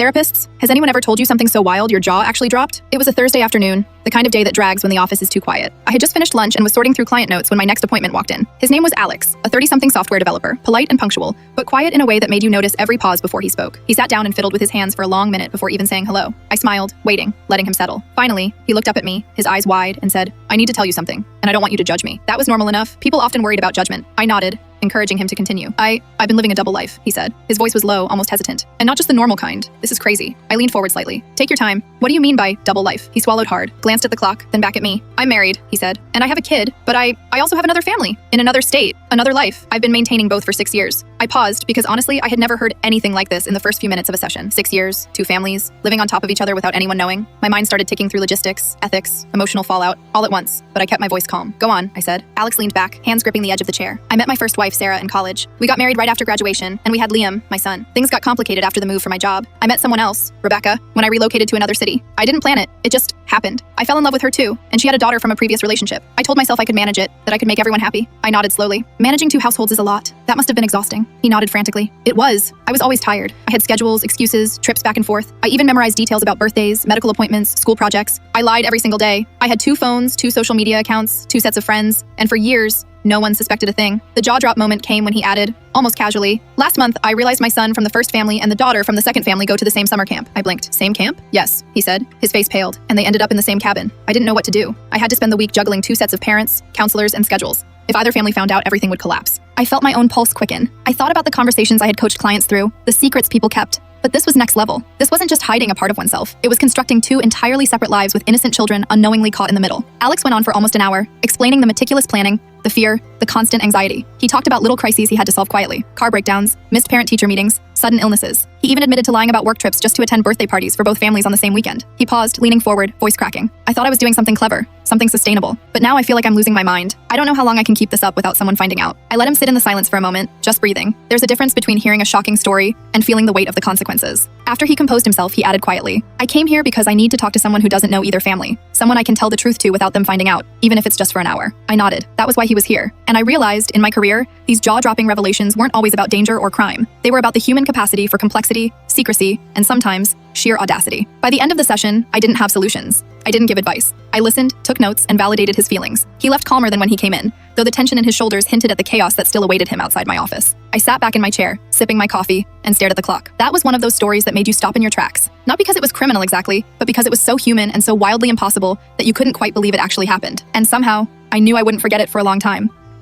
Therapists, has anyone ever told you something so wild your jaw actually dropped? It was a Thursday afternoon, the kind of day that drags when the office is too quiet. I had just finished lunch and was sorting through client notes when my next appointment walked in. His name was Alex, a 30-something software developer, polite and punctual, but quiet in a way that made you notice every pause before he spoke. He sat down and fiddled with his hands for a long minute before even saying hello. I smiled, waiting, letting him settle. Finally, he looked up at me, his eyes wide, and said, "I need to tell you something, and I don't want you to judge me." That was normal enough. People often worried about judgment. I nodded, encouraging him to continue. I've been living a double life, he said. His voice was low, almost hesitant. And not just the normal kind. This is crazy. I leaned forward slightly. Take your time. What do you mean by double life? He swallowed hard, glanced at the clock, then back at me. I'm married, he said, and I have a kid, but I also have another family, in another state, another life. I've been maintaining both for 6 years. I paused because honestly, I had never heard anything like this in the first few minutes of a session. 6 years, 2 families, living on top of each other without anyone knowing. My mind started ticking through logistics, ethics, emotional fallout, all at once, but I kept my voice calm. Go on, I said. Alex leaned back, hands gripping the edge of the chair. I met my first wife, Sarah, in college. We got married right after graduation, and we had Liam, my son. Things got complicated after the move for my job. I met someone else, Rebecca, when I relocated to another city. I didn't plan it. It just happened. I fell in love with her too, and she had a daughter from a previous relationship. I told myself I could manage it, that I could make everyone happy. I nodded slowly. Managing 2 households is a lot. That must have been exhausting. He nodded frantically. It was. I was always tired. I had schedules, excuses, trips back and forth. I even memorized details about birthdays, medical appointments, school projects. I lied every single day. I had 2 phones, 2 social media accounts, 2 sets of friends, and for years, no one suspected a thing. The jaw drop moment came when he added, almost casually, "Last month, I realized my son from the first family and the daughter from the second family go to the same summer camp." I blinked. "Same camp?" "Yes," he said. His face paled, and they ended up in the same cabin. I didn't know what to do. I had to spend the week juggling 2 sets of parents, counselors, and schedules. If either family found out, everything would collapse. I felt my own pulse quicken. I thought about the conversations I had coached clients through, the secrets people kept. But this was next level. This wasn't just hiding a part of oneself. It was constructing 2 entirely separate lives with innocent children unknowingly caught in the middle. Alex went on for almost an hour, explaining the meticulous planning, the fear, the constant anxiety. He talked about little crises he had to solve quietly, car breakdowns, missed parent-teacher meetings, sudden illnesses. He even admitted to lying about work trips just to attend birthday parties for both families on the same weekend. He paused, leaning forward, voice cracking. I thought I was doing something clever, something sustainable. But now I feel like I'm losing my mind. I don't know how long I can keep this up without someone finding out. I let him sit in the silence for a moment, just breathing. There's a difference between hearing a shocking story and feeling the weight of the consequences. After he composed himself, he added quietly, "I came here because I need to talk to someone who doesn't know either family, someone I can tell the truth to without them finding out, even if it's just for an hour." I nodded. That was why he was here. And I realized, in my career, these jaw-dropping revelations weren't always about danger or crime. They were about the human capacity for complexity, secrecy, and sometimes, sheer audacity. By the end of the session, I didn't have solutions. I didn't give advice. I listened, took notes, and validated his feelings. He left calmer than when he came in, though the tension in his shoulders hinted at the chaos that still awaited him outside my office. I sat back in my chair, sipping my coffee, and stared at the clock. That was one of those stories that made you stop in your tracks. Not because it was criminal exactly, but because it was so human and so wildly impossible that you couldn't quite believe it actually happened. And somehow, I knew I wouldn't forget it for a long time.